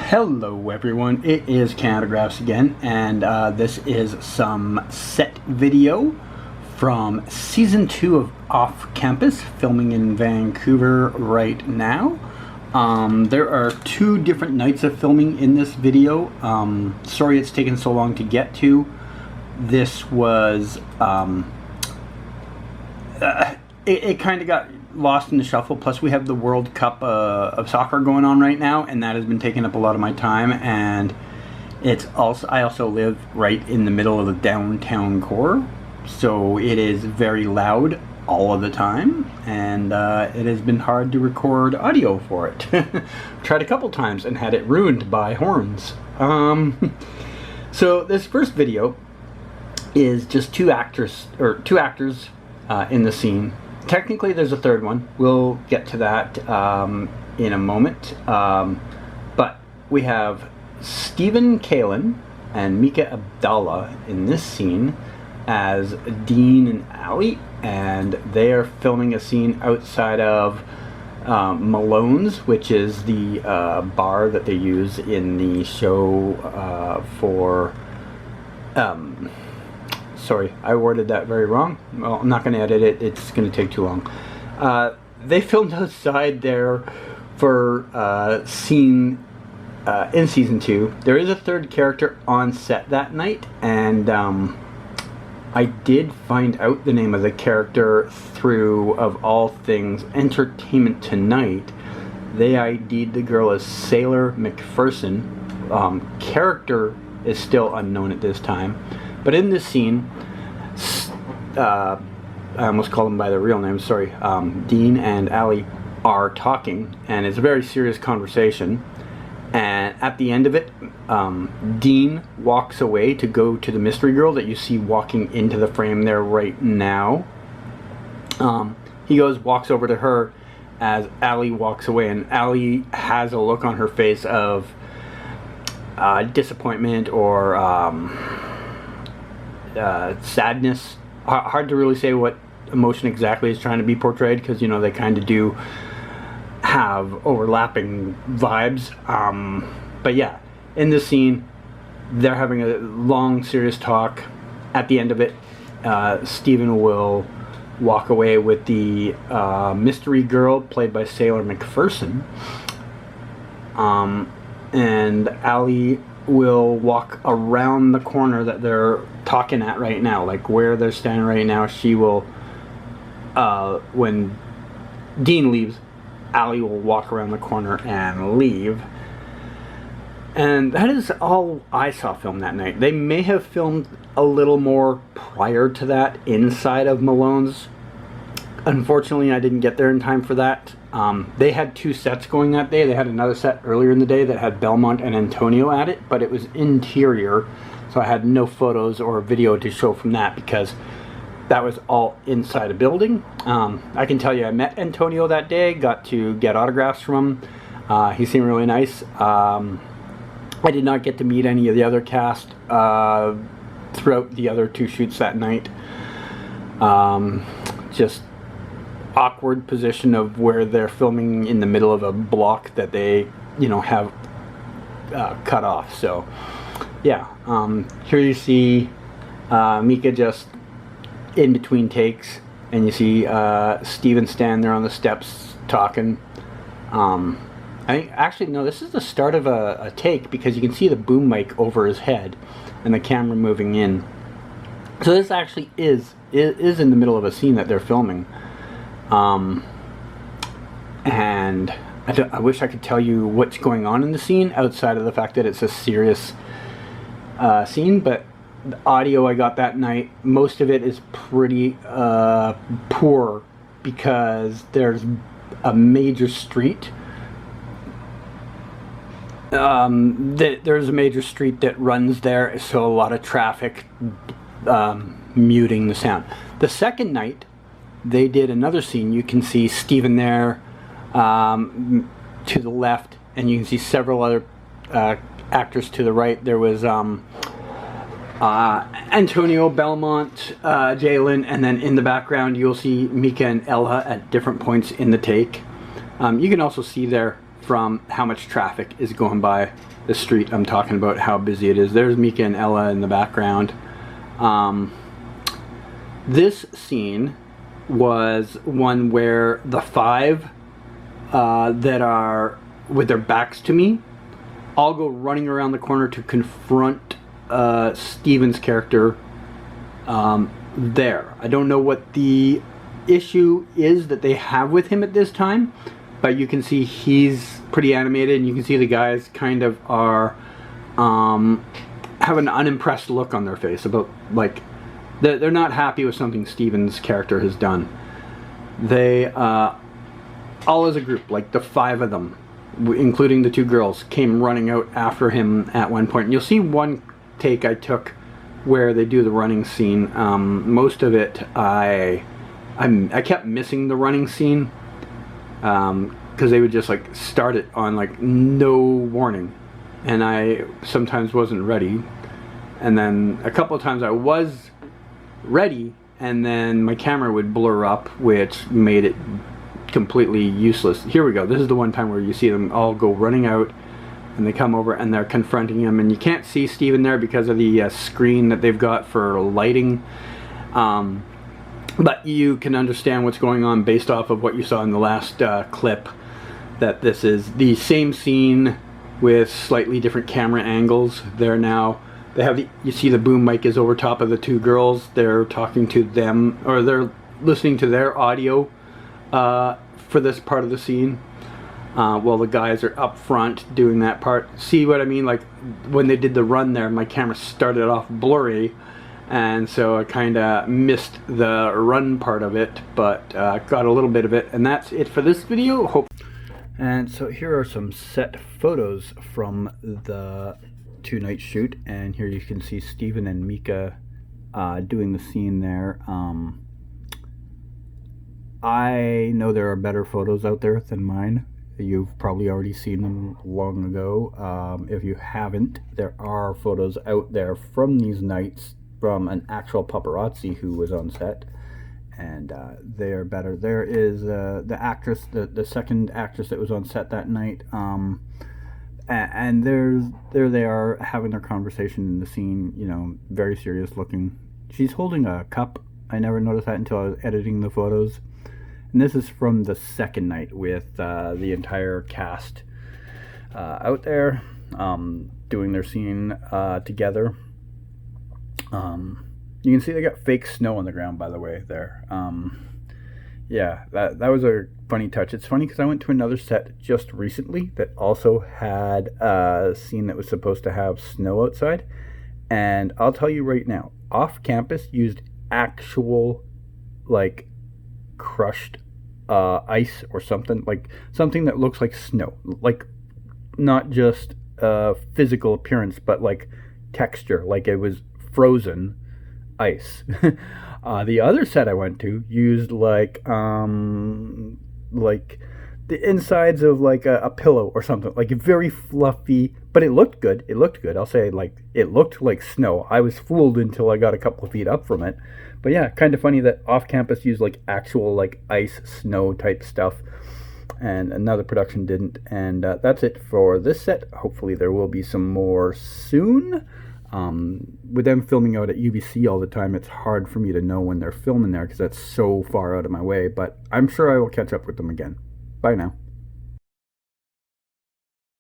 Hello everyone, it is Canadagraphs again, and this is some set video from Season 2 of Off Campus, filming in Vancouver right now. There are two different nights of filming in this video. Sorry it's taken so long to get to. This was, it kind of got lost in the shuffle, plus we have the World Cup of soccer going on right now, and that has been taking up a lot of my time, and I also live right in the middle of the downtown core, so it is very loud all of the time, and it has been hard to record audio for it. Tried a couple times and had it ruined by horns. So this first video is just two actors in the scene. Technically there's a third one. We'll get to that in a moment. But we have Stephen Kayln and Mika Abdalla in this scene as Dean and Allie, and they are filming a scene outside of Malones, which is the bar that they use in the show for... Sorry, I worded that very wrong. Well, I'm not going to edit it. It's going to take too long. They filmed outside there for scene in Season 2. There is a third character on set that night, and I did find out the name of the character through, of all things, Entertainment Tonight. They ID'd the girl as Saylor MacPherson. Character is still unknown at this time. But in this scene, I almost called them by their real names, sorry. Dean and Allie are talking, and it's a very serious conversation. And at the end of it, Dean walks away to go to the mystery girl that you see walking into the frame there right now. He walks over to her as Allie walks away, and Allie has a look on her face of disappointment or sadness. Hard to really say what emotion exactly is trying to be portrayed, because you know they kind of do have overlapping vibes. But yeah, in this scene they're having a long serious talk. At the end of it, Stephen will walk away with the mystery girl played by Saylor MacPherson, and Allie will walk around the corner that they're talking at right now, like where they're standing right now. She will, when Dean leaves, Allie will walk around the corner and leave. And that is all I saw filmed that night. They may have filmed a little more prior to that inside of Malone's. Unfortunately, I didn't get there in time for that. They had two sets going that day. They had another set earlier in the day that had Belmont and Antonio at it, but it was interior, so I had no photos or video to show from that because that was all inside a building. I can tell you I met Antonio that day, got to get autographs from him. He seemed really nice. I did not get to meet any of the other cast throughout the other two shoots that night. Just awkward position of where they're filming in the middle of a block that they, you know, have cut off. So yeah, here you see Mika just in between takes, and you see Steven stand there on the steps talking. I think, actually no, this is the start of a take, because you can see the boom mic over his head and the camera moving in. So this actually is in the middle of a scene that they're filming. And I wish I could tell you what's going on in the scene outside of the fact that it's a serious scene, but the audio I got that night, most of it is pretty poor, because there's a major street. There's a major street that runs there, so a lot of traffic muting the sound. The second night they did another scene. You can see Stephen there to the left, and you can see several other actors to the right. There was Antonio, Belmont, Jalen, and then in the background you'll see Mika and Ella at different points in the take. You can also see there from how much traffic is going by the street I'm talking about, how busy it is. There's Mika and Ella in the background. This scene was one where the five that are with their backs to me all go running around the corner to confront Steven's character there. I don't know what the issue is that they have with him at this time, but you can see he's pretty animated, and you can see the guys kind of are have an unimpressed look on their face about, like, they're not happy with something Steven's character has done. They all as a group, like the five of them, including the two girls, came running out after him at one point. And you'll see one take I took where they do the running scene. Most of it I kept missing the running scene because they would just like start it on like no warning, and I sometimes wasn't ready, and then a couple of times I was ready, and then my camera would blur up, which made it completely useless. Here we go. This is the one time where you see them all go running out, and they come over and they're confronting him, and you can't see Steven there because of the screen that they've got for lighting, but you can understand what's going on based off of what you saw in the last clip, that this is the same scene with slightly different camera angles. They're now, they have the, you see the boom mic is over top of the two girls. They're talking to them, or they're listening to their audio for this part of the scene, while the guys are up front doing that part. See what I mean? Like when they did the run there, my camera started off blurry, and so I kind of missed the run part of it, but got a little bit of it, and that's it for this video. And so here are some set photos from the two-night shoot, and here you can see Steven and Mika doing the scene there. I know there are better photos out there than mine. You've probably already seen them long ago. If you haven't, there are photos out there from these nights from an actual paparazzi who was on set, and they are better. There is the actress, the second actress that was on set that night, and there they are having their conversation in the scene, you know, very serious looking. She's holding a cup. I never noticed that until I was editing the photos. And this is from the second night with the entire cast out there doing their scene together. You can see they got fake snow on the ground, by the way, there. Yeah, that was a funny touch. It's funny because I went to another set just recently that also had a scene that was supposed to have snow outside. And I'll tell you right now, off campus used actual, like, crushed ice or something, like something that looks like snow, like not just physical appearance, but like texture, like it was frozen ice. The other set I went to used like the insides of like a pillow or something, like very fluffy, but it looked good. It looked good. I'll say, like, it looked like snow. I was fooled until I got a couple of feet up from it. But yeah, kind of funny that off campus used like actual like ice, snow type stuff, and another production didn't. And that's it for this set. Hopefully there will be some more soon. With them filming out at UBC all the time, it's hard for me to know when they're filming there because that's so far out of my way. But I'm sure I will catch up with them again. Bye now.